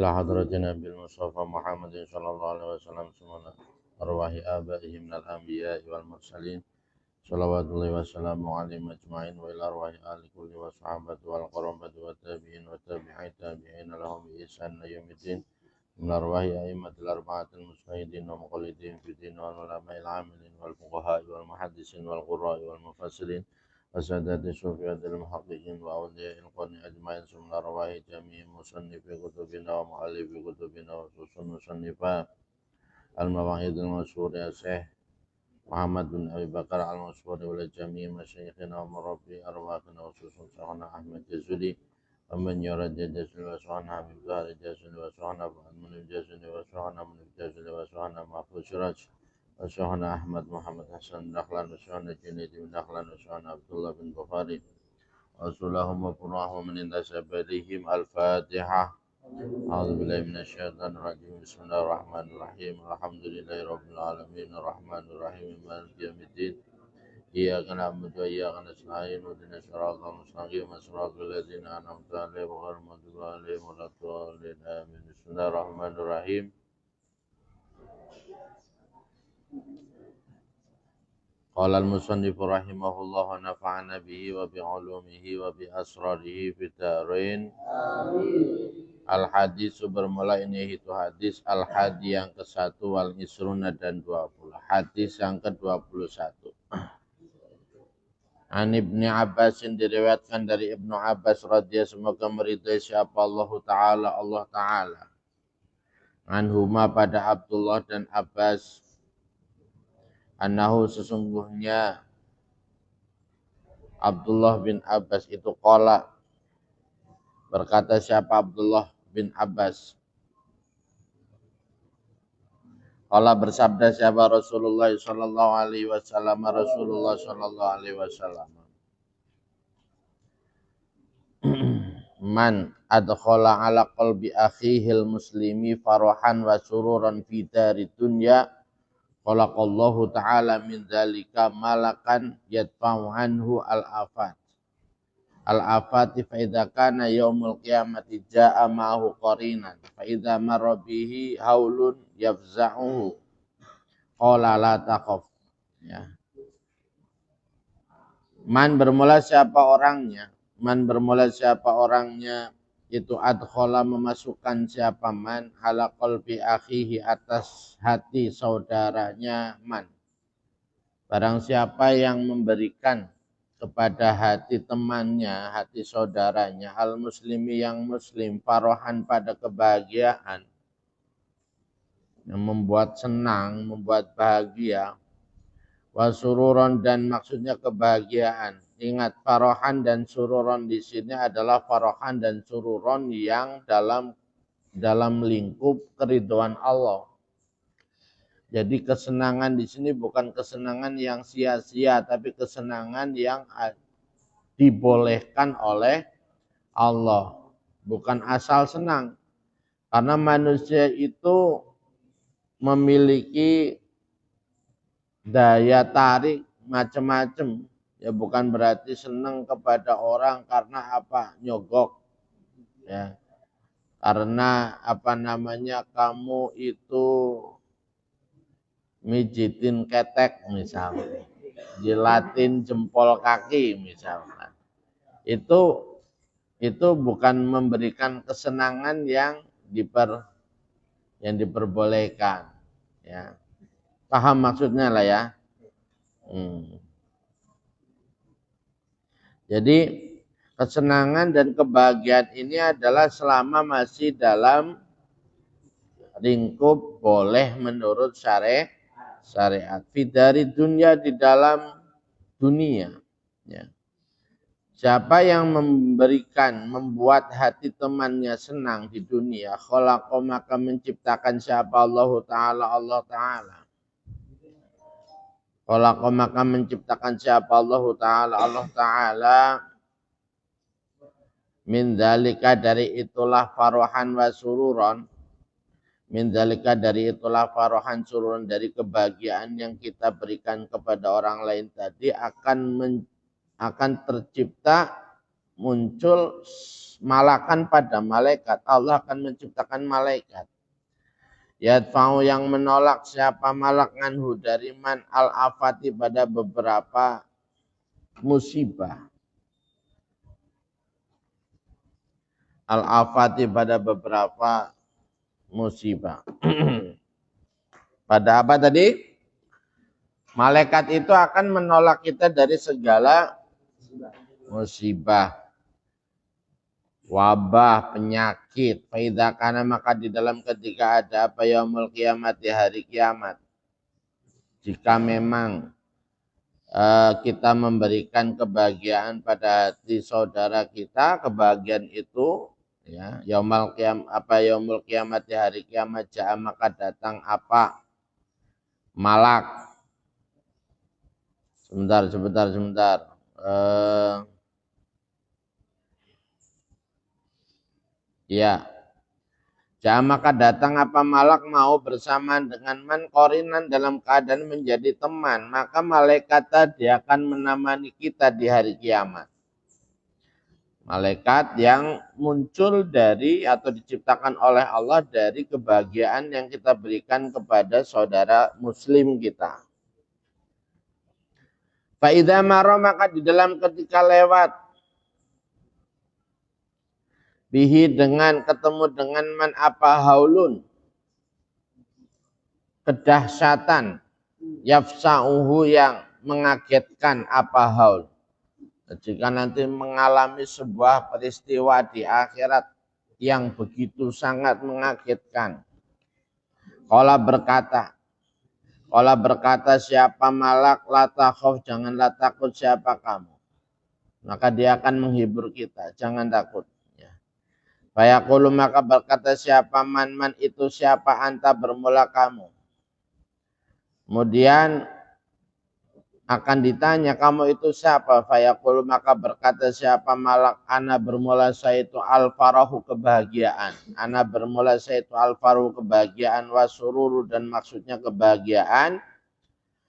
إلى حضرة نبي المصطفى محمد صلى الله عليه وسلم ثم أرواح آبائه من الأنبياء والمرسلين صلوات الله وسلامه عليهم أجمعين وإلى أرواح آل كل والصحابة والقرابة والتابعين والتابعي التابعين لهم بإحسان إلى يوم الدين من أرواح أئمة الأربعة المجتهدين ومقلدين في الدين والعلماء العاملين والفقهاء والمحدثين والقراء والمفسرين وسادات الصوفية المحققين وأولياء القرن أجمعين ثم أرواح جميع مصنفي كتبنا ومؤلفي كتبنا وخصوصا مصنفا المواعظ المشهور يا شيخ محمد بن أبي بكر المشهور ولجميع مشايخنا ومربي أرواحنا وخصوصا شيخنا أحمد جزولي ومن يرد جزولي وشيخنا حبيب ظهر جزولي وشيخنا فؤاد منيب جزولي وشيخنا منيب جزولي وشيخنا محفوظ شراج وشيخنا أحمد محمد حسن دخلان وشيخنا جنيد بن دخلان وشيخنا عبد الله بن بخاري وصلهم وفراهم من سبيلهم الفاتحة. أعوذ بالله من الشيطان الرجيم بسم الله الرحمن الرحيم الحمد لله رب العالمين الرحمن الرحيم مالك يوم الدين إياك نعبد وإياك نستعين اهدنا الصراط المستقيم صراط الذين أنعمت عليهم غير المغضوب عليهم ولا الضالين آمين بسم الله الرحمن الرحيم قال المصنف رحمه الله ونفعنا به وبعلومه وبأسراره في الدارين Al-hadis bermula ini itu hadis al-hadi yang ke-1 wal isruna dan 20. Hadis yang ke-21. An Ibnu Abbas diriwayatkan dari Ibnu Abbas radhiyallahu semoga meridai siapa Allah Ta'ala. Anhuma pada Abdullah dan Abbas. Annahu sesungguhnya Abdullah bin Abbas itu qala berkata siapa Abdullah bin Abbas. Allah bersabda siapa Rasulullah sallallahu alaihi wasallam Rasulullah sallallahu alaihi wasallam. Man adkhala ala qalbi akhihil muslimi farahan wa sururan fi dari dunya khalaqallahu ta'ala min dzalika malakan yadfa'u anhu al-afat. Al-afati fa idza kana yaumul qiyamati jaa ma'ahu qarinan fa idza marra bihi haulun yafza'uhu qala la taqaf ya. Man bermula siapa orangnya itu adkhala memasukkan siapa man ala qalbi akhihi atas hati saudaranya man. Barang siapa yang memberikan kepada hati temannya, hati saudaranya, al-muslimi yang muslim, farohan pada kebahagiaan, yang membuat senang, membuat bahagia, wasururon dan maksudnya kebahagiaan. Ingat farohan dan sururon di sini adalah farohan dan sururon yang dalam lingkup keridhaan Allah. Jadi kesenangan di sini bukan kesenangan yang sia-sia, tapi kesenangan yang dibolehkan oleh Allah. Bukan asal senang. Karena manusia itu memiliki daya tarik macam-macam. Ya bukan berarti senang kepada orang karena apa? Nyogok. Ya. Karena kamu itu mijitin ketek misalnya, jilatin jempol kaki misalkan, itu bukan memberikan kesenangan yang diperbolehkan, ya paham maksudnya lah ya. Jadi kesenangan dan kebahagiaan ini adalah selama masih dalam lingkup boleh menurut syariat. Dari dunia di dalam dunia. Ya. Siapa yang membuat hati temannya senang di dunia, khalaqa maka menciptakan siapa Allah Ta'ala. Khalaqa maka menciptakan siapa Allah Ta'ala. Min dzalika dari itulah farohan wa sururon. Min dzalika dari itulah farohan surun dari kebahagiaan yang kita berikan kepada orang lain tadi akan tercipta muncul malakan pada malaikat. Allah akan menciptakan malaikat. Yadfa'u yang menolak siapa malak anhu dari man al-afati pada beberapa musibah. Al-afati pada beberapa musibah. Pada apa tadi? Malaikat itu akan menolak kita dari segala musibah, wabah, penyakit. Faidha kana maka di dalam ketika ada apa yaumul kiamat di hari kiamat. Jika memang kita memberikan kebahagiaan pada hati saudara kita, kebahagiaan itu ya yaumul kiamat di hari kiamat jaa maka datang apa? Malak. Sebentar. Ya. Jaa maka datang apa malak mau bersamaan dengan man qorinan dalam keadaan menjadi teman. Maka malaikat tadi akan menemani kita di hari kiamat. Malaikat yang muncul dari atau diciptakan oleh Allah dari kebahagiaan yang kita berikan kepada saudara muslim kita. Fa'idha maro maka di dalam ketika lewat bihi dengan ketemu dengan man apa haulun kedahsyatan yafsa'uhu yang mengagetkan apa haul. Jika nanti mengalami sebuah peristiwa di akhirat yang begitu sangat mengagetkan. Qala berkata siapa malak la takhaf janganlah takut siapa kamu. Maka dia akan menghibur kita, jangan takut. Ya. Fayaqulu maka berkata siapa man itu siapa anta bermula kamu. Kemudian akan ditanya kamu itu siapa? Fayaqulu maka berkata siapa malak ana bermula saya itu al-farahu kebahagiaan. Ana bermula saya itu al-farahu kebahagiaan wasururu dan maksudnya kebahagiaan.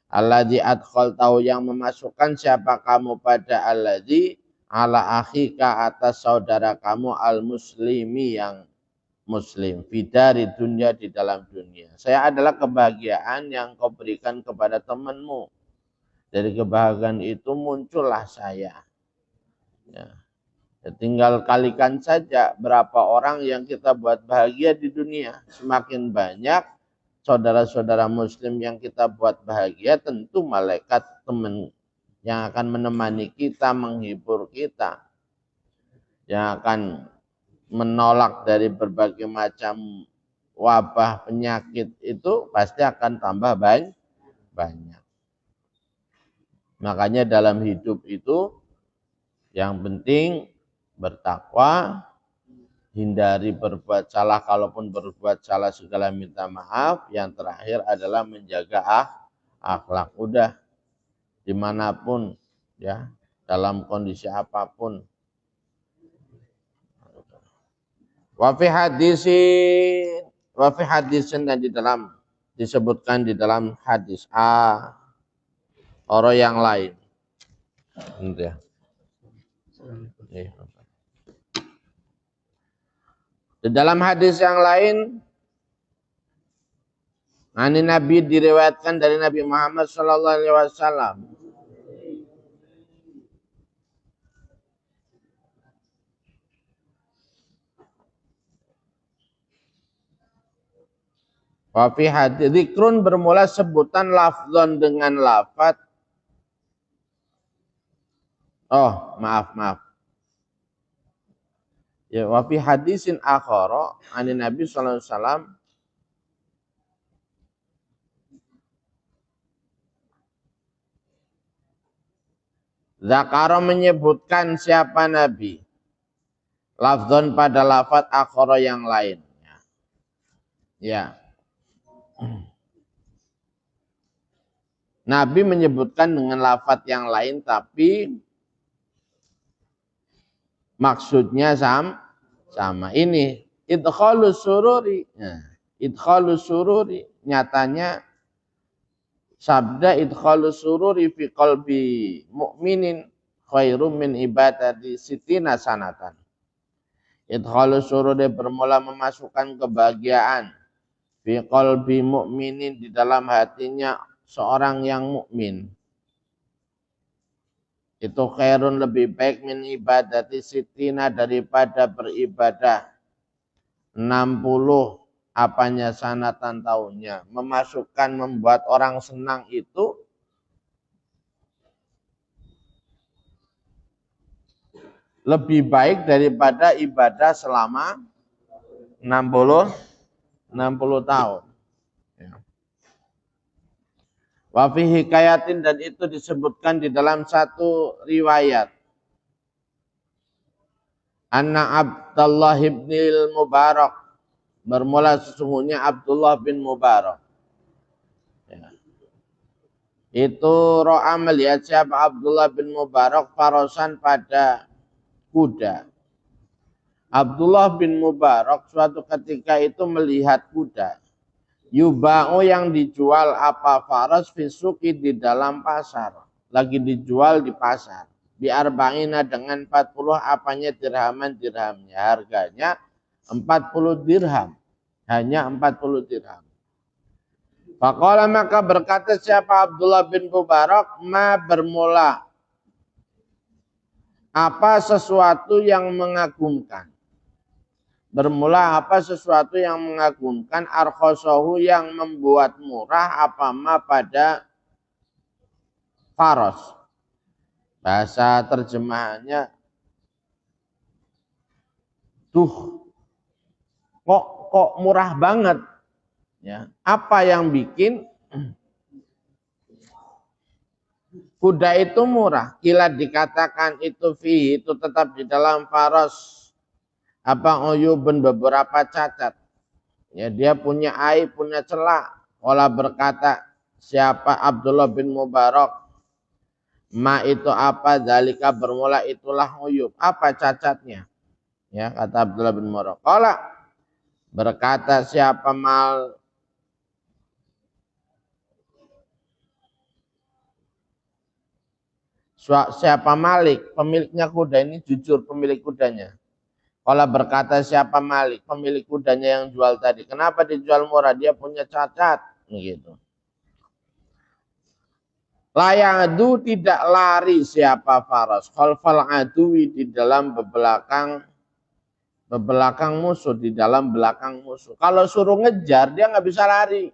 Alladzi adkhaltahu yang memasukkan siapa kamu pada alladzi ala akhika atas saudara kamu al-muslimi yang muslim. Fidari dunia di dalam dunia. Saya adalah kebahagiaan yang kau berikan kepada temanmu. Dari kebahagiaan itu muncullah saya. Ya. Tinggal kalikan saja berapa orang yang kita buat bahagia di dunia. Semakin banyak saudara-saudara muslim yang kita buat bahagia, tentu malaikat teman yang akan menemani kita, menghibur kita. Yang akan menolak dari berbagai macam wabah, penyakit itu pasti akan tambah banyak. Makanya dalam hidup itu yang penting bertakwa, hindari berbuat salah, kalaupun berbuat salah segala minta maaf. Yang terakhir adalah menjaga akhlak. Udah dimanapun ya, dalam kondisi apapun. Wa fi hadisin dan di dalam disebutkan di dalam hadis orang yang lain. Ya. Di dalam hadis yang lain, Nabi diriwayatkan dari Nabi Muhammad sallallahu alaihi wasallam. Wa fi hadis zikrun bermula sebutan lafzon dengan lafaz. Oh, maaf. Ya, wa fi hadisin akhara anin Nabi sallallahu alaihi wasallam Zakara menyebutkan siapa Nabi lafzon pada lafaz akhara yang lain. Ya. Nabi menyebutkan dengan lafaz yang lain tapi maksudnya sama. Ini idkhalus sururi. Nah, idkhalus sururi nyatanya sabda idkhalus sururi fi qalbi mu'minin khairum min ibadati sitina sanatan. Idkhalu sururi bermula memasukkan kebahagiaan fi qalbi mu'minin di dalam hatinya seorang yang mukmin. Itu khairun lebih baik min ibadati sitina daripada beribadah 60 apanya sanatan tahunnya. Memasukkan membuat orang senang itu lebih baik daripada ibadah selama 60 tahun. Wa fi hikayatin, dan itu disebutkan di dalam satu riwayat. Anna Abdullah bin Mubarak, bermula sesungguhnya Abdullah bin Mubarak. Ya. Itu ro'a melihat siapa Abdullah bin Mubarak farosan pada kuda. Abdullah bin Mubarak suatu ketika itu melihat kuda. Yuba'u yang dijual apa faras fisuki di dalam pasar. Lagi dijual di pasar. Biarba'ina dengan 40 apanya dirhamnya. Harganya 40 dirham. Hanya 40 dirham. Faqala maka berkata siapa Abdullah bin Mubarak, ma bermula apa sesuatu yang mengagumkan. Bermula apa sesuatu yang mengagumkan, arkhosohu yang membuat murah apa ma pada faros. Bahasa terjemahannya, kok murah banget. Ya, apa yang bikin kuda itu murah? Kila dikatakan itu fi, itu tetap di dalam faros. Apa uyubun beberapa cacat. Ya, dia punya aib, punya celah. Olah berkata siapa Abdullah bin Mubarak, ma itu apa, zalika bermula itulah uyub. Apa cacatnya? Ya, kata Abdullah bin Mubarak. Olah berkata siapa siapa Malik, pemiliknya kuda ini jujur pemilik kudanya. Kalau berkata siapa Malik, pemilik kudanya yang jual tadi, kenapa dijual murah? Dia punya cacat, gitu. Layadu tidak lari siapa faras, khalfal adui di dalam belakang musuh, di dalam belakang musuh. Kalau suruh ngejar dia nggak bisa lari.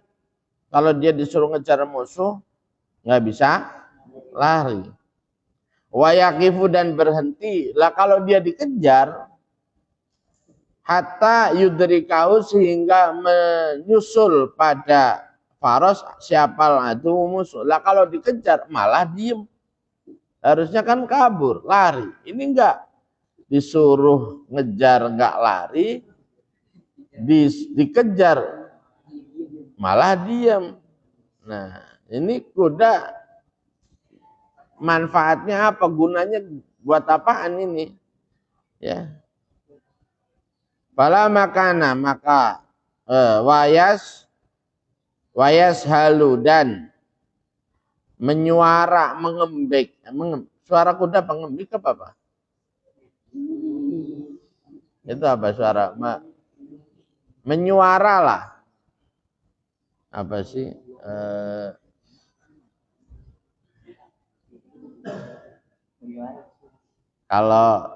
Kalau dia disuruh ngejar musuh nggak bisa lari. Wayakifu dan berhenti. Lah kalau dia dikejar, hatta yudrikau sehingga menyusul pada faros siapal itu musuh. Lah kalau dikejar malah diem. Harusnya kan kabur, lari. Ini enggak, disuruh ngejar enggak lari, dikejar malah diem. Nah, ini kuda manfaatnya apa? Gunanya buat apaan ini? Ya. Fala makana maka wayas halu dan menyuara mengembik. Suara kuda pengembik apa? Itu apa suara? Menyuara lah. Apa sih? Kalau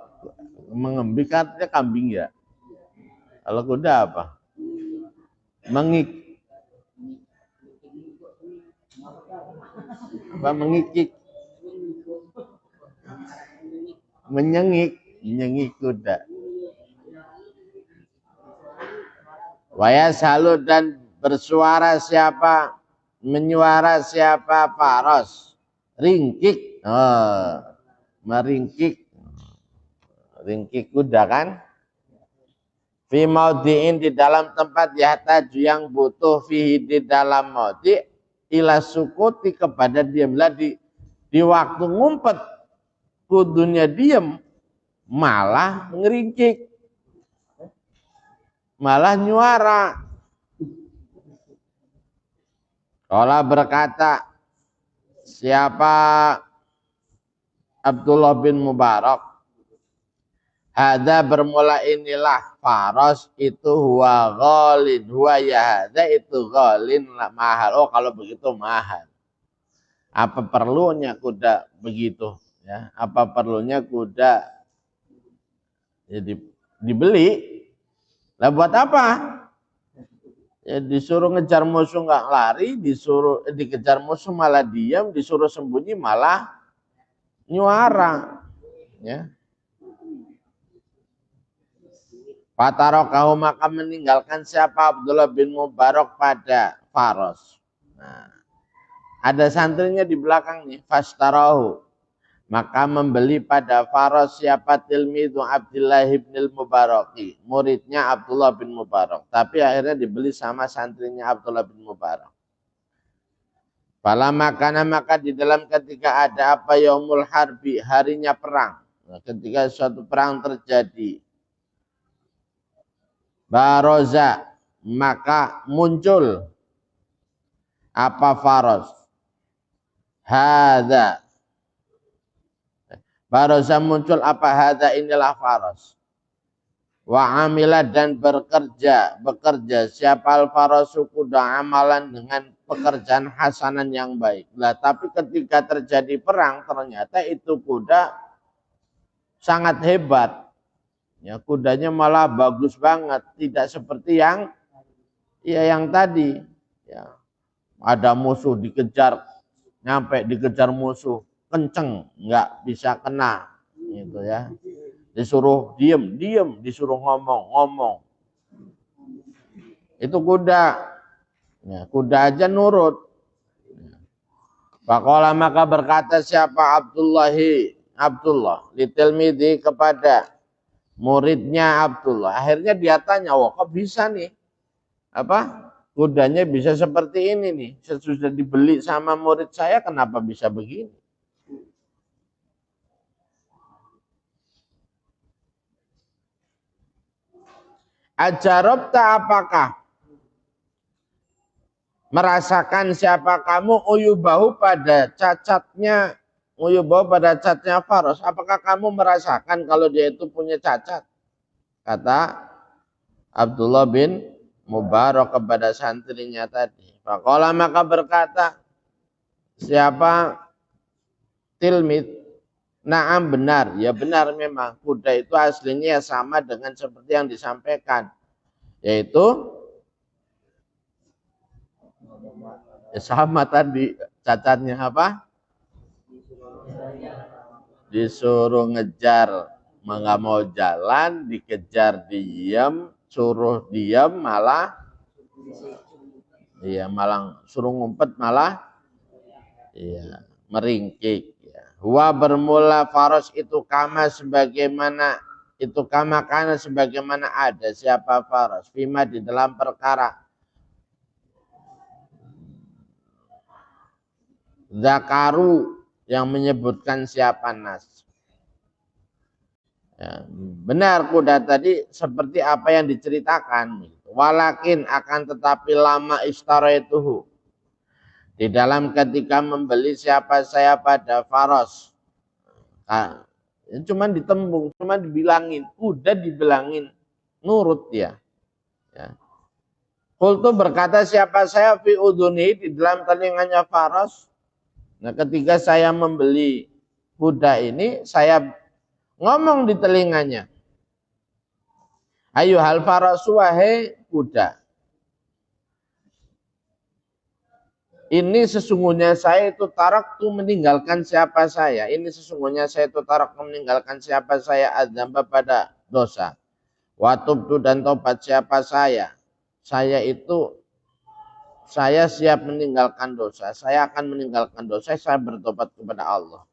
mengembik artinya kambing ya. Kalau kuda apa? Mengik. Apa mengikik? Menyengik kuda. Wayasalu dan bersuara siapa? Menyuara siapa? Faros. Ringkik. Meringkik. Ringkik kuda kan? Fi maudhi'in di dalam tempat yahtaju yang butuh fihi di dalam maudhi' ila sukuti kepada diam. Di waktu ngumpet kudunya diam malah ngeringkik. Malah nyuara. Qala berkata siapa Abdullah bin Mubarak. Hada bermula inilah faros itu huwa ghalin. Huwa ya hada itu ghalin mahal. Oh kalau begitu mahal. Apa perlunya kuda begitu? Ya, apa perlunya kuda jadi dibeli? Lah buat apa? Ya, disuruh ngejar musuh nggak lari, disuruh dikejar musuh malah diam, disuruh sembunyi malah nyuara. Ya. Fatarokahu maka meninggalkan siapa Abdullah bin Mubarak pada faros. Nah, ada santrinya di belakang nih, fastarahu. Maka membeli pada faros siapa tilmidhu Abdullah bin Mubaraki, muridnya Abdullah bin Mubarak. Tapi akhirnya dibeli sama santrinya Abdullah bin Mubarak. Fala makana maka di dalam ketika ada apa yaumul harbi, harinya perang. Nah, ketika suatu perang terjadi, baroza maka muncul apa faros. Hadza baroza muncul apa hadza inilah faros. Wa amila dan bekerja siapa al farosu kuda amalan dengan pekerjaan hasanan yang baik. Lah tapi ketika terjadi perang ternyata itu kuda sangat hebat. Ya, kudanya malah bagus banget, tidak seperti yang tadi. Ya, ada musuh dikejar, nyampe dikejar musuh, kenceng, nggak bisa kena, gitu ya. Disuruh diem, disuruh ngomong. Itu kuda, ya, kuda aja nurut. Faqala maka berkata siapa Abdullah litilmidi kepada muridnya Abdullah. Akhirnya dia tanya, wah kok bisa nih? Apa? Kudanya bisa seperti ini nih. Sesudah dibeli sama murid saya, kenapa bisa begini? Ajarobta apakah merasakan siapa kamu uyubahu pada cacatnya faros? Apakah kamu merasakan kalau dia itu punya cacat? Kata Abdullah bin Mubarak kepada santrinya tadi. Faqala maka berkata siapa tilmid, naam benar, ya benar memang kuda itu aslinya sama dengan seperti yang disampaikan, yaitu sama tadi cacatnya apa? Disuruh ngejar nggak mau jalan, dikejar diam, suruh diam malah suruh ngumpet malah meringkik. Huwa bermula faros itu kama sebagaimana ada siapa faros fima di dalam perkara zakaru yang menyebutkan siapa nas. Ya, benar kuda tadi seperti apa yang diceritakan. Walakin akan tetapi lama istaraituhu di dalam ketika membeli siapa saya pada faros. Nah, cuman ditembung, cuman dibilangin, udah dibilangin nurut dia. Ya. Qultu berkata siapa saya fi udhuni di dalam telinganya faros. Nah, ketika saya membeli kuda ini, saya ngomong di telinganya. Ayo hal farasu wahai kuda. Ini sesungguhnya saya itu taraktu meninggalkan siapa saya. Ini sesungguhnya saya itu taraktu meninggalkan siapa saya adzamba pada dosa. Watubtu dan tobat siapa saya. Saya siap meninggalkan dosa. Saya akan meninggalkan dosa. Saya bertobat kepada Allah.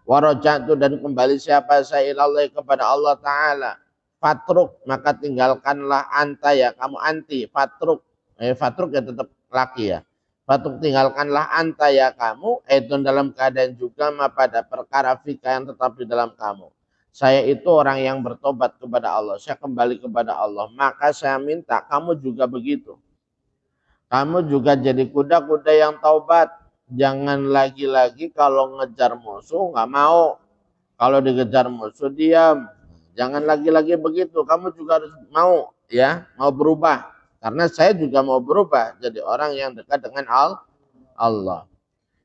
Warajatu dan kembali siapa saya ilallah kepada Allah Ta'ala. Fatruk maka tinggalkanlah anta ya kamu anti. Fatruk ya tetap laki ya. Fatruk tinggalkanlah anta ya kamu. Itu dalam keadaan juga pada perkara fika yang tetap di dalam kamu. Saya itu orang yang bertobat kepada Allah. Saya kembali kepada Allah. Maka saya minta kamu juga begitu. Kamu juga jadi kuda-kuda yang taubat. Jangan lagi-lagi kalau ngejar musuh nggak mau Kalau dikejar musuh diam. Jangan lagi-lagi begitu. Kamu juga harus mau ya, mau berubah. Karena saya juga mau berubah jadi orang yang dekat dengan Allah.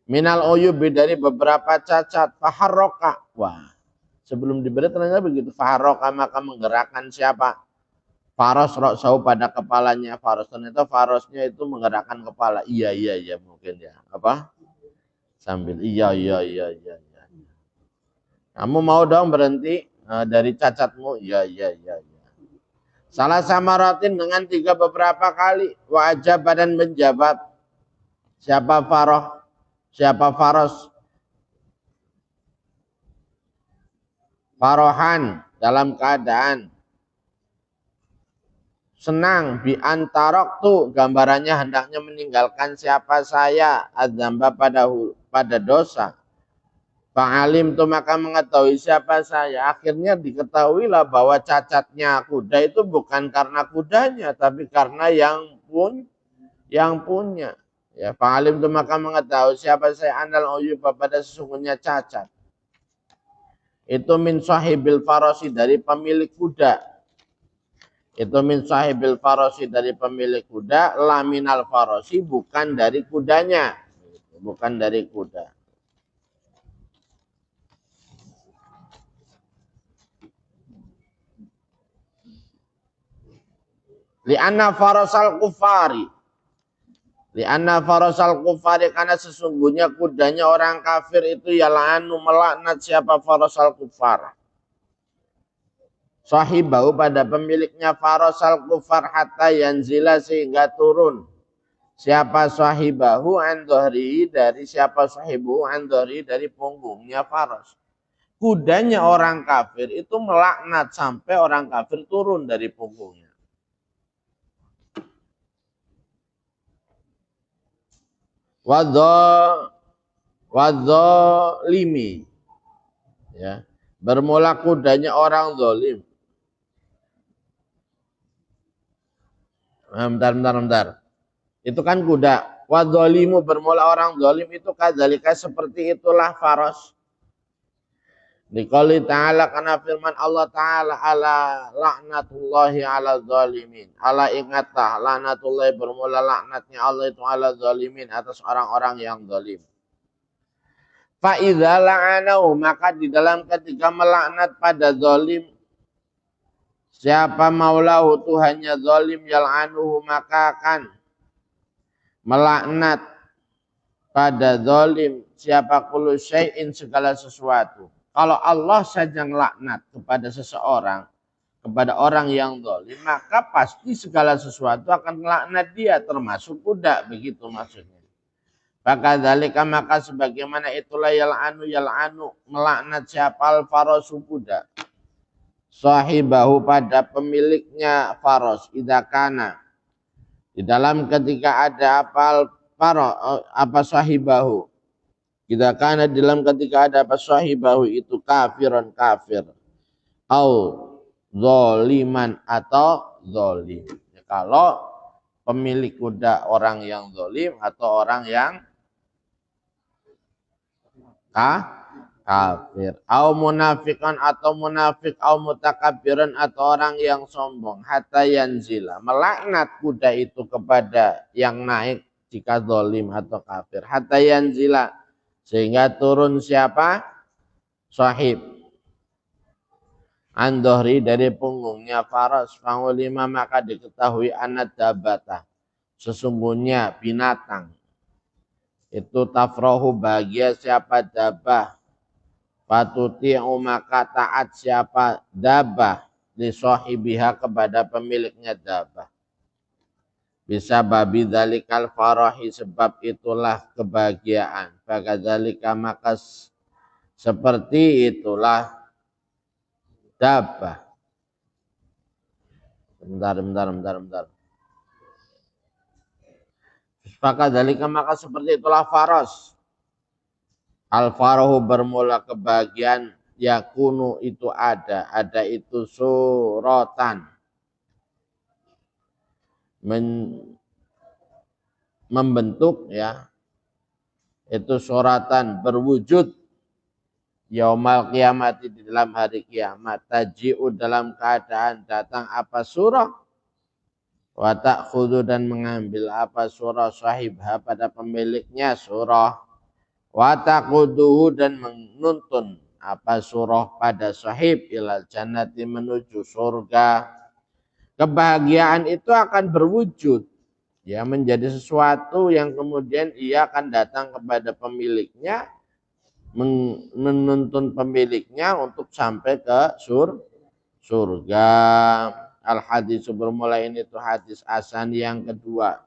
Minal uyubi dari beberapa cacat. Faharroka. Wah, sebelum diberi ternyata begitu. Faharroka maka menggerakkan siapa? Faros roksau pada kepalanya. Faros ternyata farosnya itu menggerakkan kepala. Iya mungkin ya. Apa? Sambil iya. Kamu mau dong berhenti dari cacatmu? Iya. Salah sama rotin dengan 3 beberapa kali. Wajah badan menjawab. Siapa Faroh? Siapa Faros? Farohan dalam keadaan senang bi antarok tuh gambarannya hendaknya meninggalkan siapa saya adzamba pada dosa. Fa'alim tuh maka mengetahui siapa saya. Akhirnya diketahuilah bahwa cacatnya kuda itu bukan karena kudanya, tapi karena yang punya. Ya, fa'alim tuh maka mengetahui siapa saya andal uyuba pada sesungguhnya cacat. Itu min sahibil farosi dari pemilik kuda. Itu min sahibil farosi dari pemilik kuda, laminal farosi bukan dari kudanya. Bukan dari kuda. Li'anna farasal kufari. Li'anna farasal kufari karena sesungguhnya kudanya orang kafir itu yal'anu melaknat siapa farasal kufar. Sahibahu pada pemiliknya farasal kufar hatta yanzila sehingga turun. Siapa sahibahu andhari dari siapa sahibu andhari dari punggungnya faras. Kudanya orang kafir itu melaknat sampai orang kafir turun dari punggungnya. Wadzolimi, ya, bermula kudanya orang zolim. Bentar. Itu kan kuda. Wadzolimu bermula orang zolim itu kadzalika seperti itulah faros. Dikali ta'ala karena firman Allah ta'ala ala laknatullahi ala zalimin. Ala ingatlah laknatullahi bermula laknatnya Allah itu ala zalimin atas orang-orang yang zalim. Fa'idha la'anahu maka di dalam ketika melaknat pada zalim. Siapa maulahu Tuhannya zalim yal'anuhu maka akan melaknat pada zalim siapa kullu syai'in segala sesuatu. Kalau Allah saja ngelaknat kepada seseorang, kepada orang yang zalim, maka pasti segala sesuatu akan melaknat dia, termasuk kuda, begitu maksudnya. Maka dzalika maka sebagaimana itulah yal'anu melaknat siapa al-farasu kuda. Sahibahu pada pemiliknya faros idakana. Di dalam ketika ada apa sahibahu. Kita karena dalam ketika ada apa sahibahu itu kafiran kafir. Au zoliman atau zolim. Ya, kalau pemilik kuda orang yang zolim atau orang yang kafir. Au munafikan atau munafik. Au mutakabiran atau orang yang sombong. Hatta yanzila. Melaknat kuda itu kepada yang naik jika zolim atau kafir. Hatta yanzila. Sehingga turun siapa? Sahib. Andohri dari punggungnya faras. Fangulima maka diketahui anak dabata. Sesungguhnya binatang. Itu tafrohu bahagia siapa dabah. Patuti'u maka taat siapa dabah. Li sahibiha kepada pemiliknya dabah. Bisa babi dalikal farahi sebab itulah kebahagiaan. Bagadzalika maka seperti itulah dabah. Bentar. Bagadzalika maka seperti itulah faras. Al farahu bermula kebahagiaan yakunu itu ada itu suratan. Membentuk ya itu suratan berwujud yaumal kiamat, di dalam hari kiamat, taji'u dalam keadaan datang apa surah, wa ta'khudhu dan mengambil apa surah sahibha pada pemiliknya surah, wa taquduhu dan menuntun apa surah pada sahib ilal jannati menuju surga. Kebahagiaan itu akan berwujud, ya, menjadi sesuatu yang kemudian ia akan datang kepada pemiliknya, menuntun pemiliknya untuk sampai ke surga. Al hadis bermula ini tuh hadis hasan yang kedua.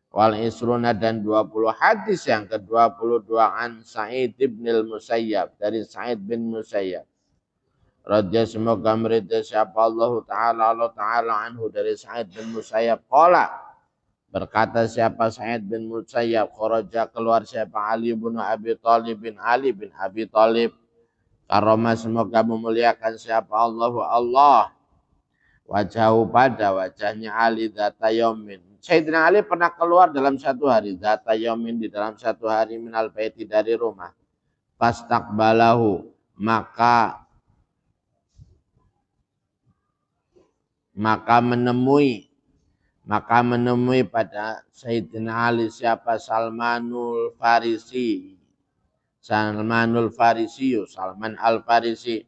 Wal isruna dan 20 hadis yang ke-22 an Sa'id bin al-Musayyab, dari Sa'id bin Musayyab. Radya semoga meridai siapa Allah Ta'ala anhu, dari Sa'id bin Musayyab. Qala, berkata siapa Sa'id bin Musayyab, kharaja keluar siapa Ali bin Abi Thalib bin Ali bin Abi Thalib. Karoma semoga memuliakan siapa Allah wajahu pada wajahnya Ali dzata yaumin. Sayyidina Ali pernah keluar dalam satu hari, dzata yaumin di dalam satu hari, minal baiti dari rumah. Fastaqbalahu, maka menemui pada Sayyidina Ali siapa Salmanul Farisi. Salman Al-Farisi.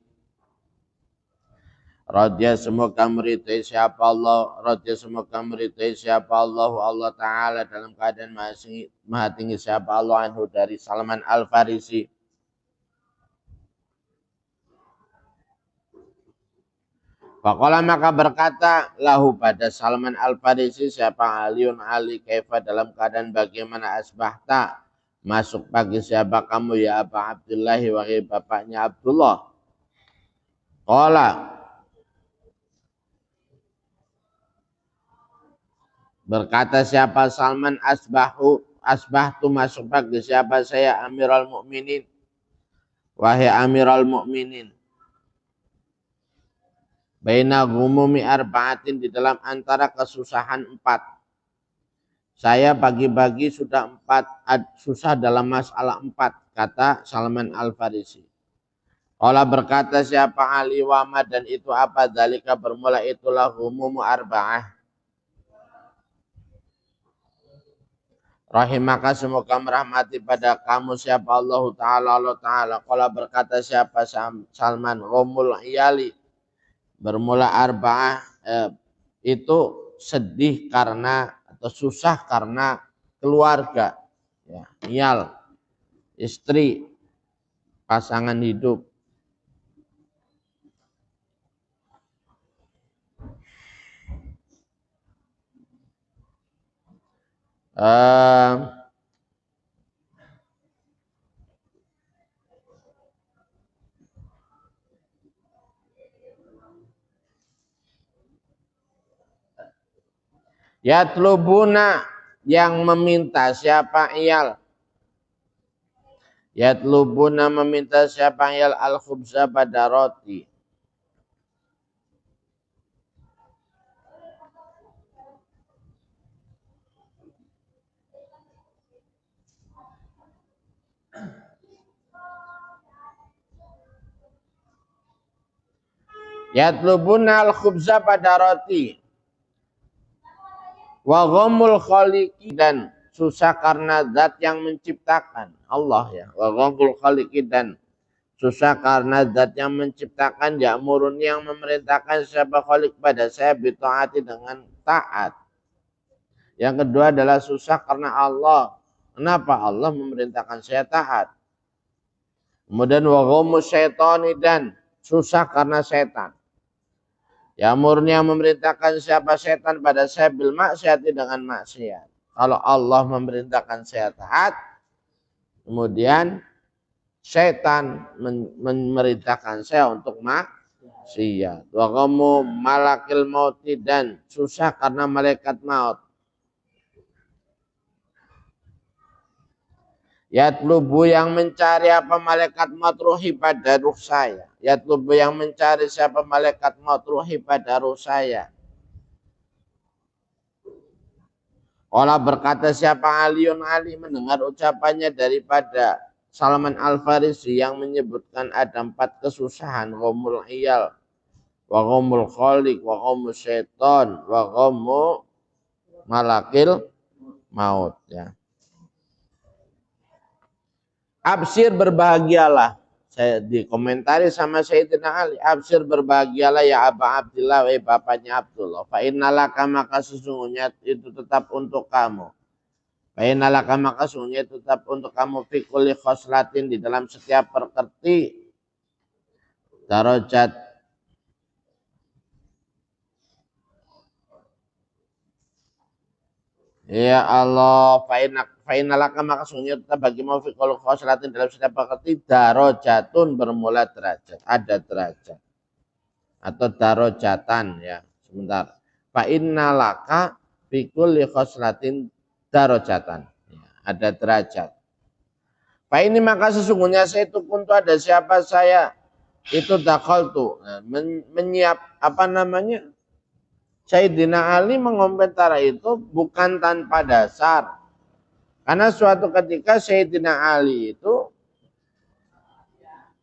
Radya semoga meridai siapa Allah, Allah Ta'ala dalam keadaan maha tinggi siapa Allah anhu, dari Salman Al-Farisi. Faqala maka berkata lahu pada Salman Al-Farisi siapa Ali, kaifa dalam keadaan bagaimana, asbahta masuk pagi siapa kamu ya Aba Abdullah, wahai bapaknya Abdullah. Qala, berkata siapa Salman, asbahtu masuk pagi siapa saya Amirul Mukminin, wahai Amirul Mukminin. Baina ghumumi arba'atin, di dalam antara kesusahan 4. Saya pagi-pagi sudah susah dalam masalah 4, kata Salman Al-Farisi. Allah berkata siapa Ali, wama dan itu apa, dzalika bermula itulah ghumumu arba'ah. Rahimaka semoga merahmati pada kamu siapa Allah Ta'ala. Qala berkata siapa Salman, ghumul iyali, bermula arba'ah, itu sedih karena atau susah karena keluarga, ya, iyal, istri, pasangan hidup. Yatlubuna, yang meminta siapa iyal. Yatlubuna, meminta siapa iyal, al-khubza pada roti. Yatlubuna al-khubza pada roti. Wa ghamul khaliqi, dan susah karena zat yang menciptakan, Allah, ya. Wa ghamul khaliqi, dan susah karena zat yang menciptakan, ya'murun, yang memerintahkan siapa khaliq pada saya, bitaati, dengan taat. Yang kedua adalah susah karena Allah. Kenapa Allah memerintahkan saya taat? Kemudian wa ghamus syaitani, dan susah karena setan. Ya, murni, yang memerintahkan siapa setan pada saya, bil maksiati, dengan maksiat. Kalau Allah memerintahkan saya taat, kemudian setan memerintahkan saya untuk maksiat. Wa ghamu malakil mauti, dan susah karena malaikat maut. Yatlubu, yang mencari apa malaikat maut, ruhi pada ruh saya. Yatlubu, yang mencari siapa malaikat maut, ruhi pada ruh saya. Allah berkata siapa Ali mendengar ucapannya daripada Salman Al-Farisi yang menyebutkan ada 4 kesusahan, ghamul iyal, wa ghamul khaliq, wa ghamul syaitan, wa ghamul malakil maut ya. Absir berbahagialah. Saya dikomentari sama Sayyidina Ali. Absir berbahagialah ya Aba Abdillah, wahai bapaknya Abdullah. Fa innalaka maka sesungguhnya itu tetap untuk kamu. Fa innalaka maka sesungguhnya itu tetap untuk kamu fi kulli khoslatin di dalam setiap perkerti darajat ya Allah, fa'inalaka maka sungguhnya tetap bagi mau fi kulli khoslatin dalam setiap perkerti darajatun bermula derajat, ada derajat atau darajatan ya. Sebentar. Fa'inalaka fi kulli khoslatin darajatan. Ya, ada derajat. Fa ini maka sesungguhnya saya itu kuntu ada siapa saya itu dakhaltu. Nah, menyiap apa namanya? Sayyidina Ali mengomentari itu bukan tanpa dasar. Karena suatu ketika Sayyidina Ali itu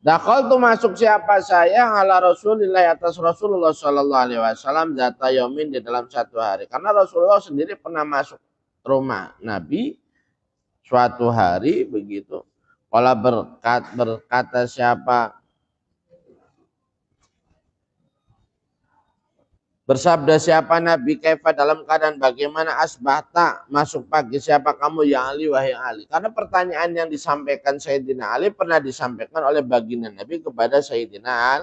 dakhaltu masuk siapa saya ala Rasulillah atas Rasulullah sallallahu alaihi wasallam zata yaumin di dalam satu hari. Karena Rasulullah sendiri pernah masuk rumah Nabi suatu hari begitu. Kalau berkata siapa bersabda siapa Nabi kaifa dalam keadaan bagaimana asbahta masuk pagi siapa kamu ya Ali wahai Ali. Karena pertanyaan yang disampaikan Sayyidina Ali pernah disampaikan oleh baginda Nabi kepada Sayyidina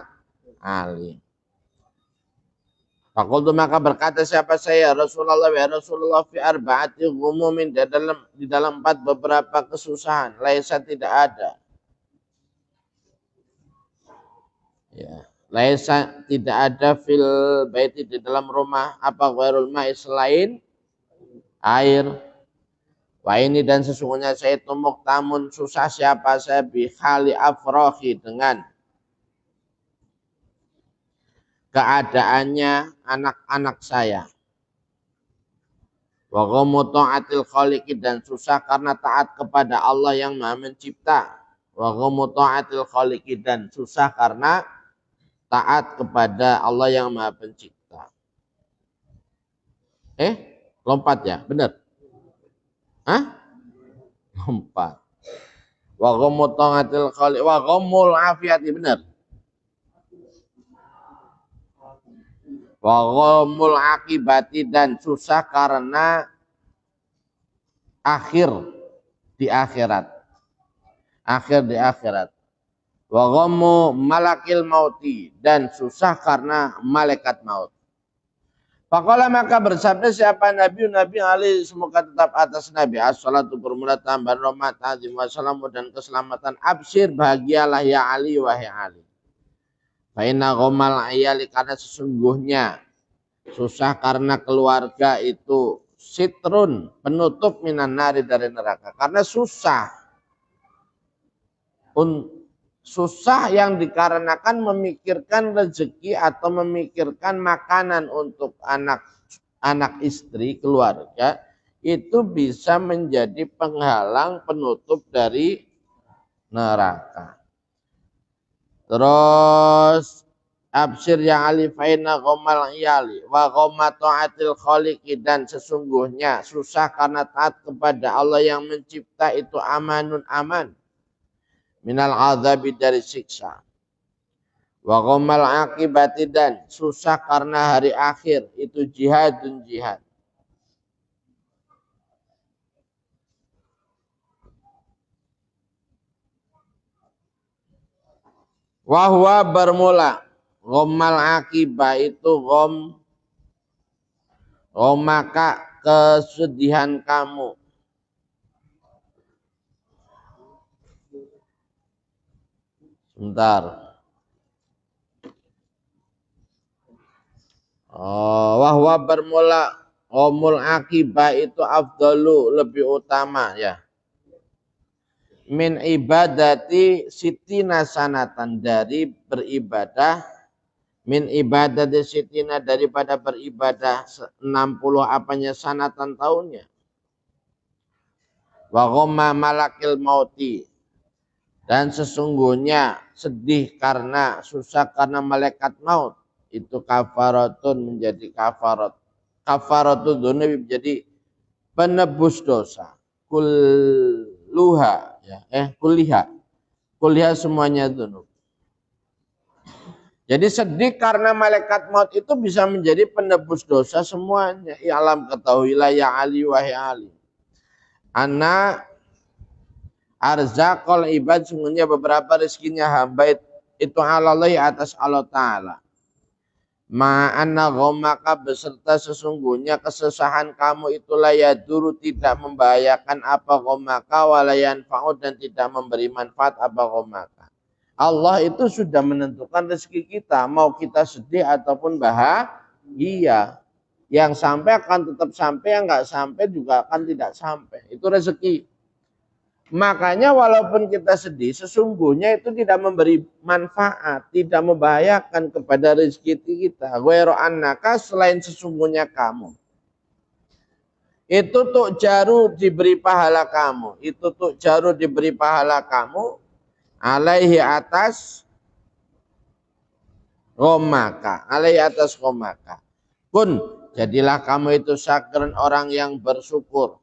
Ali. Fakultu maka berkata siapa saya Rasulullah ya Rasulullah fi arba'ati gumumin di dalam 4 beberapa kesusahan laisa tidak ada. Ya. Laisa tidak ada fil baiti di dalam rumah apa ghairul ma'i selain air. Wah ini dan sesungguhnya saya itu muktamun susah siapa saya bihali afrohi dengan keadaannya anak-anak saya. Wa ghamu ta'atil khaliqi dan susah karena taat kepada Allah yang Maha Mencipta. Wa ghamu ta'atil khaliqi dan susah karena taat kepada Allah yang Maha Pencipta. Lompat ya, benar? Hah? Lompat. Wa ghamu ta'atil khaliq wa ghamul afiyati benar. Wa ghamul akibati dan susah karena akhir di akhirat. Akhir di akhirat. Wa ghammu malakil mauti dan susah karena malaikat maut. Faqala maka bersabda siapa Nabi Ali semoga tetap atas Nabi as-salatu bermula tambahan rahmat azim wassalamu dan keselamatan absir bahagialah ya Ali wahai Ali. Fa inna ghammal ayali karena sesungguhnya susah karena keluarga itu sitrun penutup minan nari dari neraka karena susah susah yang dikarenakan memikirkan rezeki atau memikirkan makanan untuk anak istri keluarga itu bisa menjadi penghalang penutup dari neraka. Terus absir yang ali faina ghamal iyali wa ghama ta'atil khaliqi dan sesungguhnya susah karena taat kepada Allah yang mencipta itu amanun aman. Minal azabi dari siksa. Wa ghamal akibati dan susah karena hari akhir itu jihadun jihad. Wa huwa bermula ghamal akibah itu maka kesedihan kamu. Sebentar. Wahwa bermula ghamul akibah itu afdalu lebih utama ya. Min ibadati sitina sanatan dari beribadah min ibadati sitina daripada beribadah 60 apanya sanatan tahunnya. Wa ghamma malakil mauti Dan sesungguhnya sedih karena susah karena malaikat maut itu kafaratun menjadi kafarat. Kafaratul dzunub menjadi penebus dosa. Kulluha ya kuliha semuanya dzunub. Jadi sedih karena malaikat maut itu bisa menjadi penebus dosa semuanya. Ya alam ketahuilah ya Ali wahai Ali. Anak arzakul ibad sungguhnya beberapa rezekinya hamba itu Allah atas Allah Ta'ala. Ma'anna ghammaka beserta sesungguhnya kesusahan kamu itulah ya duru tidak membahayakan apa ghammaka walayan fa'ud dan tidak memberi manfaat apa ghammaka. Allah itu sudah menentukan rezeki kita, mau kita sedih ataupun bahagia. Yang sampai akan tetap sampai, yang nggak sampai juga akan tidak sampai. Itu rezeki. Makanya walaupun kita sedih, sesungguhnya itu tidak memberi manfaat, tidak membahayakan kepada rezeki kita. Ghairu annaka selain sesungguhnya kamu. Itu tuh jaru diberi pahala kamu. Itu tuh jaru diberi pahala kamu. Alaihi atas ghammaka. Alaihi atas ghammaka. Kun, jadilah kamu itu syakiran orang yang bersyukur.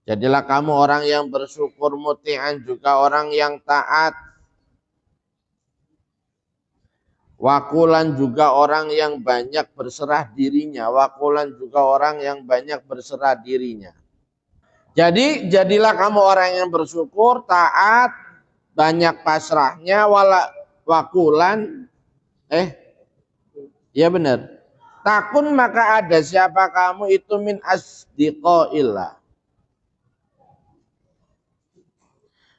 Jadilah kamu orang yang bersyukur, muti'an juga orang yang taat. Wakulan juga orang yang banyak berserah dirinya. Wakulan juga orang yang banyak berserah dirinya. Jadi jadilah kamu orang yang bersyukur, taat, banyak pasrahnya, wakulan. Ya benar. Takun maka ada siapa kamu itu min asdiqoillah.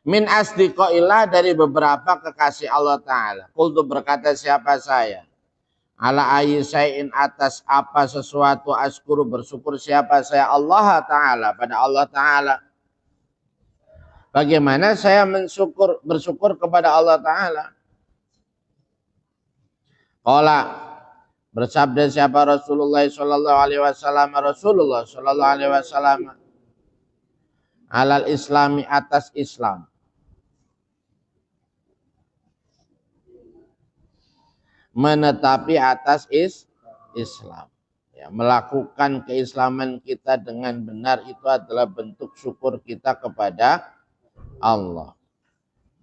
Min asdiqoillah dari beberapa kekasih Allah Ta'ala. Qultu berkata siapa saya. Ala ayyusai'in atas apa sesuatu askuru bersyukur siapa saya Allah Ta'ala. Pada Allah Ta'ala. Bagaimana saya bersyukur kepada Allah Ta'ala. Qala bersabda siapa Rasulullah Sallallahu Alaihi Wasallam. Rasulullah Sallallahu Alaihi Wasallam. Alal islami atas Islam. Menetapi atas Islam. Ya, melakukan keislaman kita dengan benar itu adalah bentuk syukur kita kepada Allah.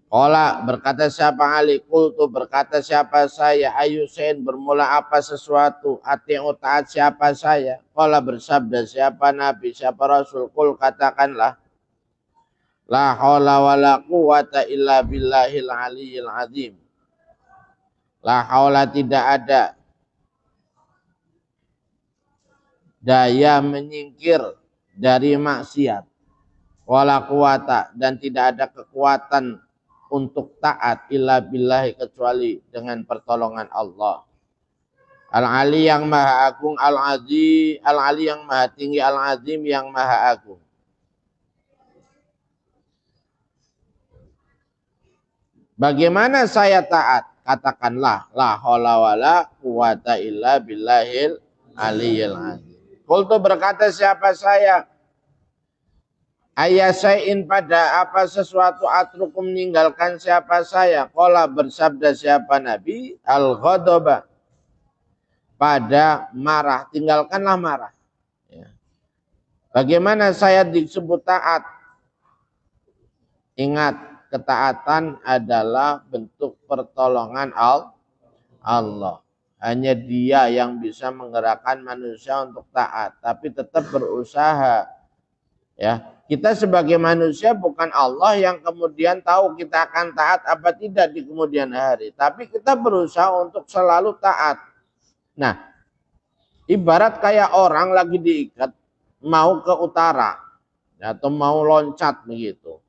Qala berkata siapa Ali, qultu berkata siapa saya, ayyusain bermula apa sesuatu, ati'u taat siapa saya. Qala bersabda siapa Nabi, siapa Rasul, qul katakanlah. La haula wala quwata illa billahil aliyyil azim. La haula tidak ada daya menyingkir dari maksiat. Wala quwata dan tidak ada kekuatan untuk taat illa billahi kecuali dengan pertolongan Allah. Al-Ali yang maha agung, al-azim, al-Ali yang maha tinggi, al-azim yang maha agung. Bagaimana saya taat? Katakanlah la haula wala quwata illa billahil aliyyil azim. Qultu berkata siapa saya? Ayasain pada apa sesuatu atrukum meninggalkan siapa saya? Qala bersabda siapa Nabi? Al-ghadaba pada marah, tinggalkanlah marah. Ya. Bagaimana saya disebut taat? Ingat, ketaatan adalah bentuk pertolongan Allah. Hanya Dia yang bisa menggerakkan manusia untuk taat, tapi tetap berusaha. Ya, kita sebagai manusia bukan Allah yang kemudian tahu kita akan taat apa tidak di kemudian hari, tapi kita berusaha untuk selalu taat. Nah, ibarat kayak orang lagi diikat mau ke utara atau mau loncat begitu.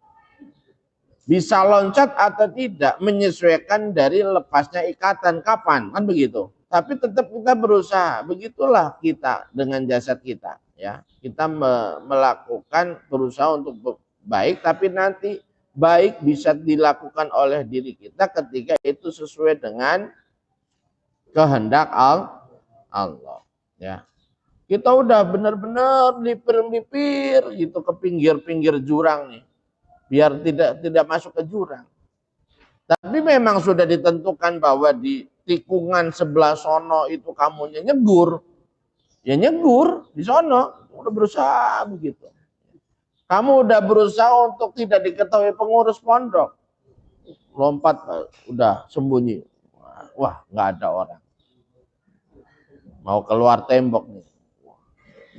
Bisa loncat atau tidak menyesuaikan dari lepasnya ikatan kapan, kan begitu. Tapi tetap kita berusaha. Begitulah kita dengan jasad kita, ya. Kita melakukan berusaha untuk baik, tapi nanti baik bisa dilakukan oleh diri kita ketika itu sesuai dengan kehendak Allah, ya. Kita udah benar-benar lipir-lipir gitu ke pinggir-pinggir jurang nih. biar tidak masuk ke jurang. Tapi memang sudah ditentukan bahwa di tikungan sebelah sono itu kamunya nyegur, ya nyegur di sono, udah berusaha begitu. Kamu udah berusaha untuk tidak diketahui pengurus pondok, lompat udah sembunyi, wah nggak ada orang, mau keluar tembok nih,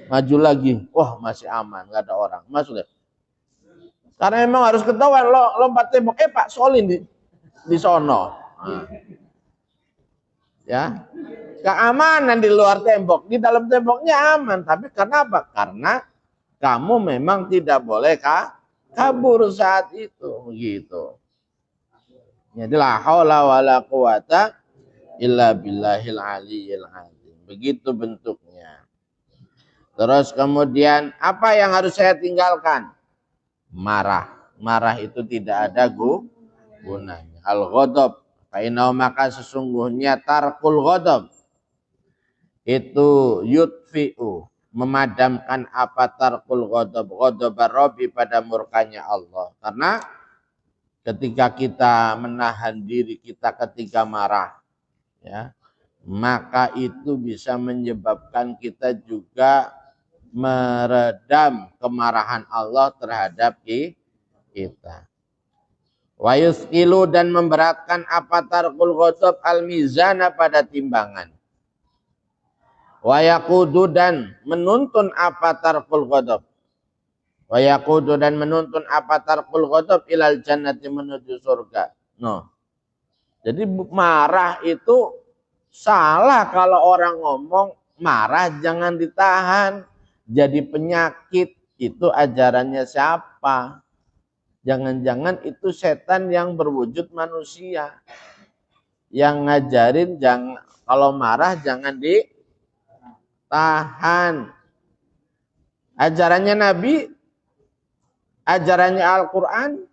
maju lagi, wah masih aman, nggak ada orang, masuk deh. Karena memang harus ketahuan, lompat tembok, Pak Solin di sono. Nah. Ya, keamanan di luar tembok, di dalam temboknya aman. Tapi kenapa? Karena kamu memang tidak boleh kabur saat itu, begitu. Jadi la haula wala quwata illa billahil aliyyil azim. Begitu bentuknya. Terus kemudian apa yang harus saya tinggalkan? Marah. Marah itu tidak ada gunanya. Al-ghadab, fa'inau maka sesungguhnya tarkul ghadab itu yudfi'u, memadamkan apa tarkul ghadab, ghadabar Rabbi, pada murkanya Allah. Karena ketika kita menahan diri kita ketika marah, ya, maka itu bisa menyebabkan kita juga meredam kemarahan Allah terhadap kita. Wa yusqilu, dan memberatkan apa tarkul ghadab al-mizana, pada timbangan. Wa yaqudu, dan menuntun apa tarkul ghadab. Wa yaqudu, dan menuntun apa tarkul ghadab ilal jannati, menuju surga. No. Jadi marah itu salah kalau orang ngomong marah jangan ditahan. Jadi penyakit, itu ajarannya siapa? Jangan-jangan itu setan yang berwujud manusia. Yang ngajarin jangan, kalau marah jangan ditahan. Ajarannya Nabi, ajarannya Al-Quran,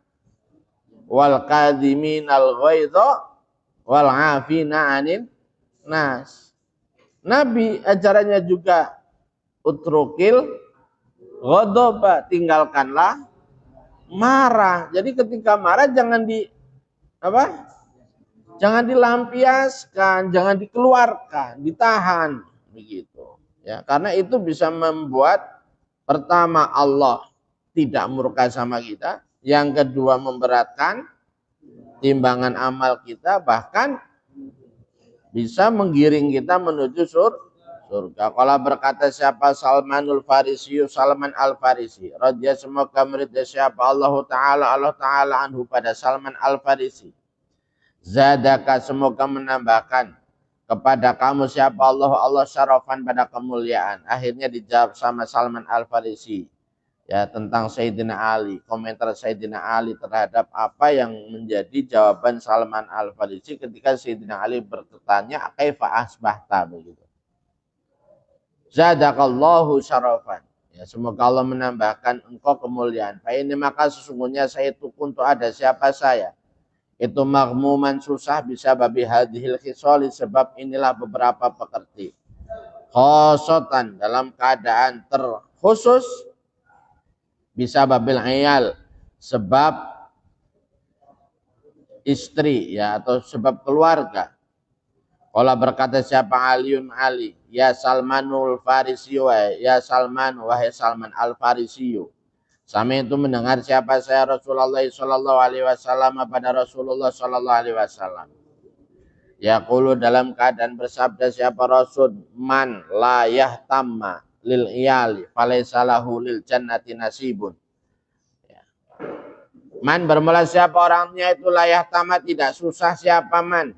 wal kadhiminal ghaidha wal afina 'anil nas. Nabi ajarannya juga utrukil ghadaba, tinggalkanlah marah. Jadi ketika marah jangan jangan dilampiaskan, jangan dikeluarkan, ditahan begitu. Ya, karena itu bisa membuat, pertama, Allah tidak murka sama kita, yang kedua memberatkan timbangan amal kita, bahkan bisa menggiring kita menuju surga. Kalau berkata siapa Salmanul Farisi, Salman Al-Farisi, radhiyallahu, semoga meridai siapa Allah Ta'ala anhu pada Salman Al-Farisi. Zadaka, semoga menambahkan kepada kamu siapa Allah syarafan, pada kemuliaan. Akhirnya dijawab sama Salman Al-Farisi, ya, tentang Sayyidina Ali, komentar Sayyidina Ali terhadap apa yang menjadi jawaban Salman Al-Farisi ketika Sayyidina Ali bertanya, kaifa asbahta, begitu. Zadakallahu syarafan, ya, semoga Allah menambahkan engkau kemuliaan. Fa ini, maka sesungguhnya saya itu untuk ada siapa saya itu maghmuman, susah, bisa babi hadhil khisali, sebab inilah beberapa pekerti. Khosotan, dalam keadaan terkhusus, bisa babil ayal, sebab istri, ya, atau sebab keluarga. Kalau berkata siapa Aliun Ali, ya Salmanul Farisiyu, ya Salman, wahai Salman Al-Farisiyu. Sama itu mendengar siapa saya Rasulullah sallallahu alaihi wasallam, pada Rasulullah sallallahu alaihi wasallam. Yaqulu, dalam keadaan bersabda siapa Rasul, man la yahtamma lil iyali falaysa lahu lil jannati nasibun. Man, bermula siapa orangnya itu la yahtamma, tidak susah siapa man.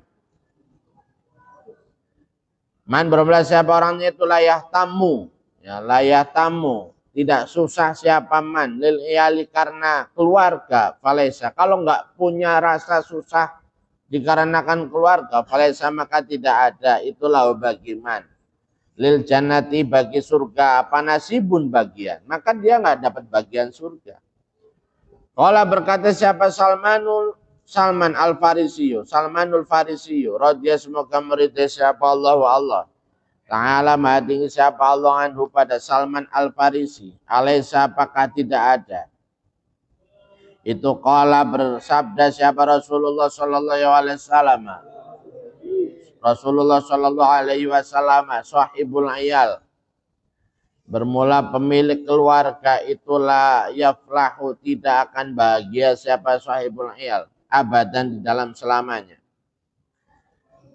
Man, bermula siapa orangnya itu la yahtamu, ya, la yahtamu, tidak susah siapa man lil iyali, karena keluarga. Falaysa, kalau enggak punya rasa susah dikarenakan keluarga, falaysa, maka tidak ada itulah bagi man lil jannati, bagi surga, apa nasibun, bagian, maka dia enggak dapat bagian surga. Qala, berkata siapa Salman Al-Farisiyu, Salmanul Farisiyu, radhiyallahu, semoga meridai siapa Allah Ta'ala, maha tinggi siapa Allah anhu, pada Salman Al-Farisi. Alaisa, apakah tidak ada Itu qala bersabda siapa Rasulullah sallallahu alaihi wasallam. Rasulullah sallallahu alaihi wasallam sahibul iyal. Bermula pemilik keluarga itulah yaflahu, tidak akan bahagia siapa sahibul iyal abadan di dalam selamanya.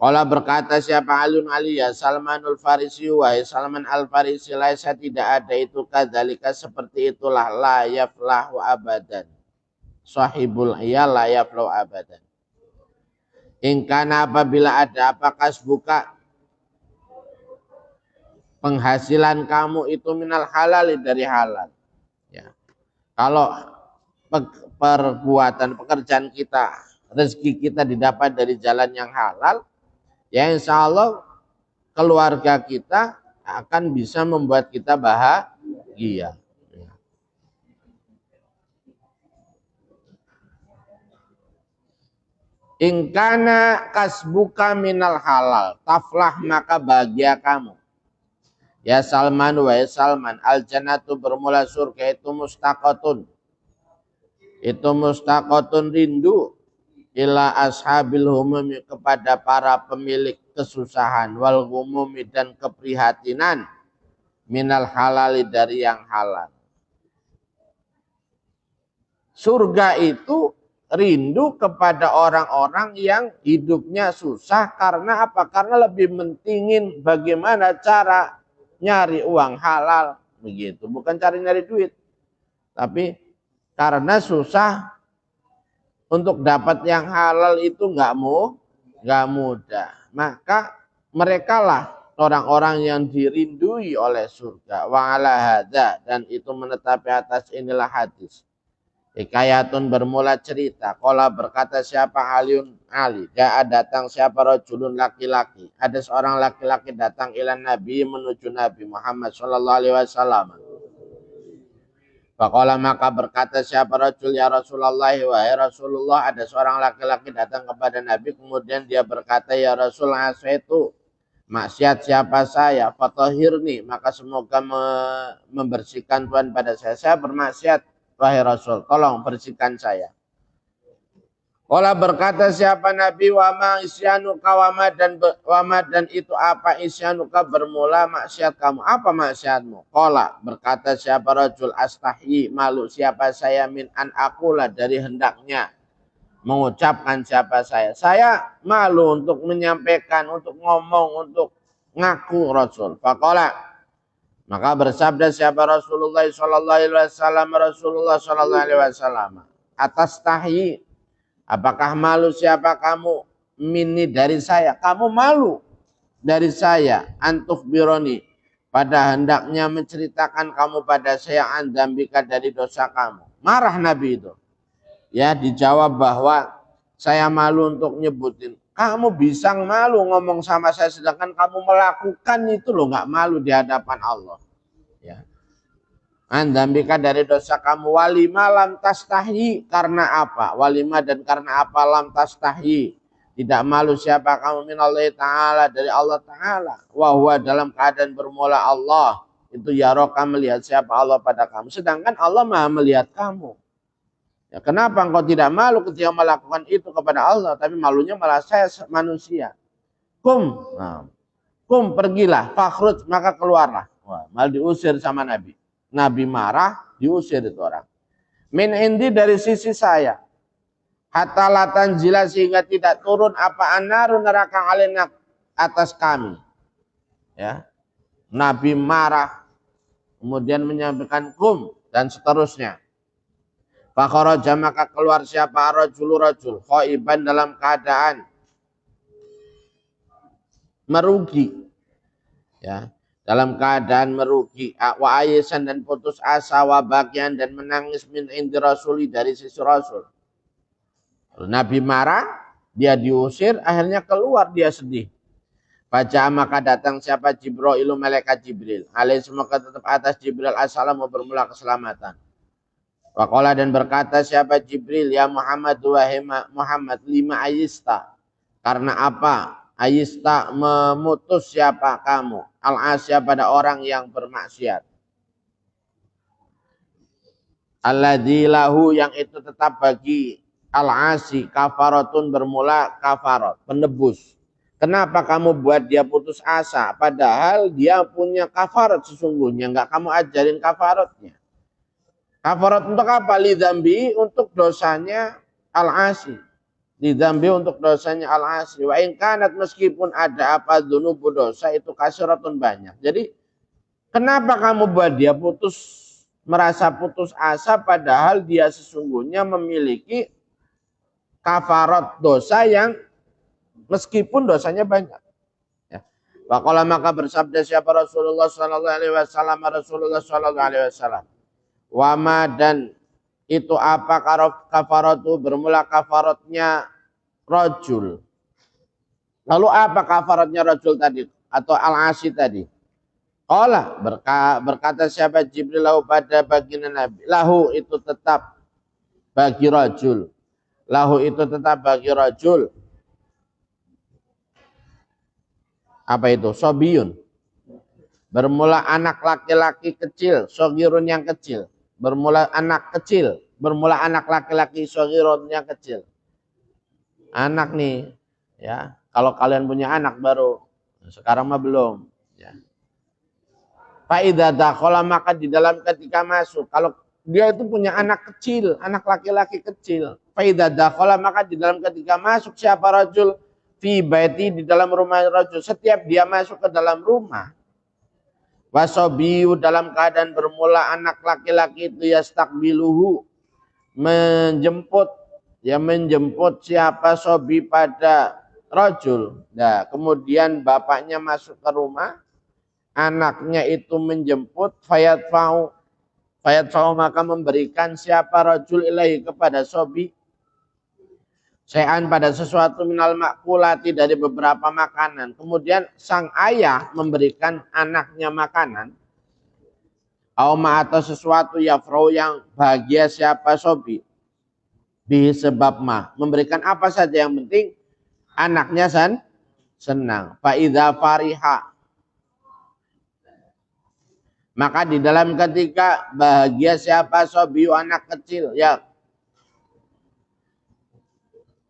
Qala berkata siapa Aliun Ali ya Salmanul Farisi, wahai Salman Al Farisi, laisa tidak ada itu kadzalika seperti itulah la yaflahu abadan. Sahibul iyal la yaflahu abadan. Ingkana apabila ada apa kasbuka penghasilan kamu itu minal halal dari halal. Ya. Kalau perbuatan pekerjaan kita, rezeki kita didapat dari jalan yang halal, ya insya Allah keluarga kita akan bisa membuat kita bahagia. Ingkana kasbuka minal halal taflah, maka bahagia kamu. Ya Salman, wahai Salman, al jannatu bermula surga itu mustaqatun. Itu mustaqatun rindu ila ashabil humumi, kepada para pemilik kesusahan, wal humumi dan keprihatinan, minal halali dari yang halal. Surga itu rindu kepada orang-orang yang hidupnya susah. Karena apa? Karena lebih mentingin bagaimana cara nyari uang halal, begitu. Bukan cari nyari duit, tapi karena susah untuk dapat yang halal itu nggak mudah. Maka mereka lah orang-orang yang dirindui oleh surga. Wa ala hadza, dan itu menetapi atas inilah hadis. Hikayatun bermula cerita. Qala berkata siapa Aliun Ali. Dia datang siapa rajulun laki-laki. Ada seorang laki-laki datang ila Nabi, menuju Nabi Muhammad sallallahu alaihi wasallam. Faqala, maka berkata siapa rajul ya Rasulullah, wahai Rasulullah, ada seorang laki-laki datang kepada Nabi, kemudian dia berkata ya Rasul, asaitu maksiat siapa saya, fatahirni, maka semoga membersihkan Tuhan pada saya bermaksiat. Wahai Rasul, tolong bersihkan saya. Qala berkata siapa Nabi, wama isyanuka, wama dan itu apa isyanuka, bermula maksiat kamu, apa maksiatmu? Qala berkata siapa rajul, astahyi, malu siapa saya, min an aqula, dari hendaknya mengucapkan siapa saya malu untuk menyampaikan, untuk ngomong, untuk ngaku Rasul. Faqala, maka bersabda siapa Rasulullah sallallahu alaihi wasallam, Rasulullah sallallahu alaihi wasallam, atas tahyi, apakah malu siapa kamu, mini dari saya, kamu malu dari saya, antuf bironi, pada hendaknya menceritakan kamu pada saya, andambika, dari dosa kamu. Marah Nabi itu. Ya, dijawab bahwa saya malu untuk nyebutin. Kamu bisa malu ngomong sama saya, sedangkan kamu melakukan itu loh, nggak malu di hadapan Allah. Ya. Andambika, dari dosa kamu. Walima lam tastahi, karena apa? Walima, dan karena apa? Lam tastahi, tidak malu siapa kamu, minallahi ta'ala, dari Allah ta'ala. Wahwa, dalam keadaan bermula Allah itu yaroka, melihat siapa Allah pada kamu, sedangkan Allah maha melihat kamu. Ya, kenapa engkau tidak malu ketika melakukan itu kepada Allah, tapi malunya malah saya manusia. Kum pergilah, fakhruj, maka keluarlah. Wah, malah diusir sama Nabi. Nabi marah, diusir itu orang. Min indi, dari sisi saya. Hatta latan zila, sehingga tidak turun apa anaru, neraka alena, atas kami. Ya, Nabi marah, kemudian menyampaikan kum dan seterusnya. Fakharaja, maka keluar siapa rajul, khaiban, dalam keadaan merugi. Ya, dalam keadaan merugi. Wa ayisan, dan putus asa, wa bagian, dan menangis, min indi rasuli, dari sisi Rasul. Nabi marah, dia diusir, akhirnya keluar, dia sedih. Baca, maka datang siapa Jibril, malaikat Jibril. Alaihi, semoga tetap atas Jibril assalamu, bermula keselamatan. Waqala, dan berkata siapa Jibril, ya Muhammad, wahai Muhammad, lima ayista, karena apa? Ayista, memutus siapa kamu, al-asya, pada orang yang bermaksiat. alladzi lahu yang itu tetap bagi al-asi kafaratun bermula kafarat, penebus. Kenapa kamu buat dia putus asa padahal dia punya kafarat sesungguhnya, enggak kamu ajarin kafaratnya. Kafarat untuk apa? Lidzambi untuk dosanya al-asi. Lidzambi untuk dosanya al-asi. Wa in kanat meskipun ada apa dzunubu dosa itu kasiratun banyak. Jadi kenapa kamu buat dia merasa putus asa padahal dia sesungguhnya memiliki kafarat dosa yang meskipun dosanya banyak. Ya. Faqala maka bersabda siapa Rasulullah sallallahu alaihi wasallam, Rasulullah sallallahu alaihi wasallam. Wama dan itu apa kafaratu bermula kafaratnya rajul. Lalu apa kafaratnya rajul tadi atau al-asi tadi? Qala berkata siapa Jibril lahu pada baginda Nabi. Lahu itu tetap bagi rajul. Lahu itu tetap bagi rajul. Apa itu? Sobiyun. Bermula anak laki-laki kecil, sogirun yang kecil. Bermula anak kecil, bermula anak laki-laki sogirun yang kecil. Anak nih, ya. Kalau kalian punya anak baru, sekarang mah belum. Ya. Fa'idha dakhala maka di dalam ketika masuk, kalau dia itu punya anak kecil, anak laki-laki kecil. Fa'idha dakhala maka di dalam ketika masuk siapa rajul fi baiti di dalam rumah rajul, setiap dia masuk ke dalam rumah. Wasobiyu dalam keadaan bermula anak laki-laki itu yastakbiluhu menjemput siapa sobi pada rajul. Nah, kemudian bapaknya masuk ke rumah, anaknya itu menjemput fayatfa'u maka memberikan siapa rajul ilahi kepada sobi Sean pada sesuatu minal makulati dari beberapa makanan. Kemudian sang ayah memberikan anaknya makanan. Auma atau sesuatu yafrau yang bahagia siapa sobi. Bi sebab memberikan apa saja yang penting anaknya senang. Fa'idha fariha. Maka di dalam ketika bahagia siapa sobi anak kecil ya.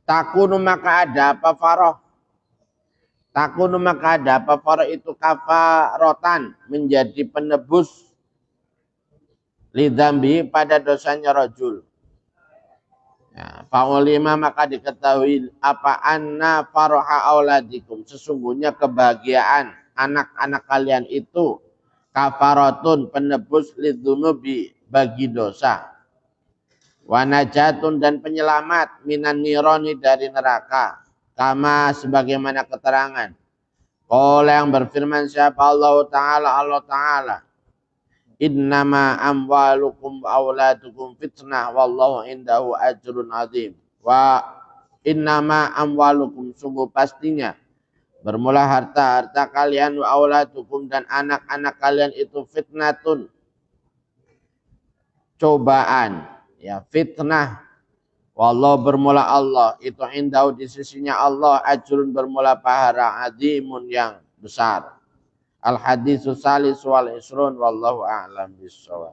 Takunu maka ada apa faroh. Takunu maka ada apa faroh itu kafarotan menjadi penebus lidzambi pada dosanya rajul. Ya, fa'ulima maka diketahui apa anna faroha auladikum sesungguhnya kebahagiaan anak-anak kalian itu kafaratun penebus lidzunubi bagi dosa. Wanajatun dan penyelamat minan nironi dari neraka. Kama sebagaimana keterangan. Qala yang berfirman siapa Allah Ta'ala. Innama amwalukum auladukum fitnah wallahu indahu ajrun azim. Wa innama amwalukum sungguh pastinya. Bermula harta kalian wa auladukum dan anak-anak kalian itu fitnatun. Cobaan. Ya fitnah. Wallahu bermula Allah itu indahu di sisinya Allah ajrun bermula pahala azimun yang besar. Al haditsus salis wal isrun wallahu a'lam bissawab.